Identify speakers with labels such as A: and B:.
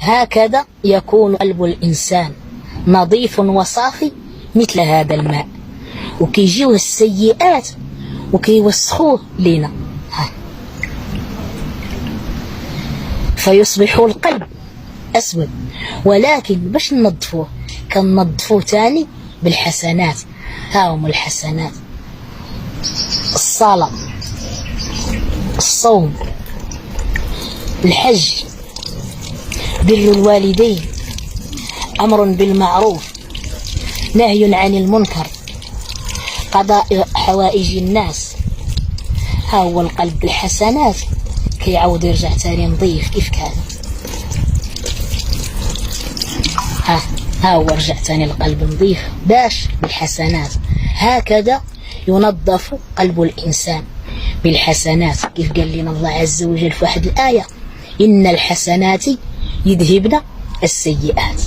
A: هكذا يكون قلب الإنسان نظيف وصافي مثل هذا الماء، وكيجيوه السيئات وكيوسخوه لنا، فيصبح القلب أسود. ولكن باش ننظفوه كننظفوه تاني بالحسنات. ها هم الحسنات: الصلاة، الصوم، الحج، بر الوالدين، أمر بالمعروف، نهي عن المنكر، قضاء حوائج الناس. ها هو القلب بالحسنات كيعاود يرجع تاني نظيف كيف كان. ها هو رجع تاني القلب نظيف باش بالحسنات. هكذا ينظف قلب الإنسان بالحسنات، كيف قال لنا الله عز وجل في واحد الآية: إن الحسنات يذهبن السيئات.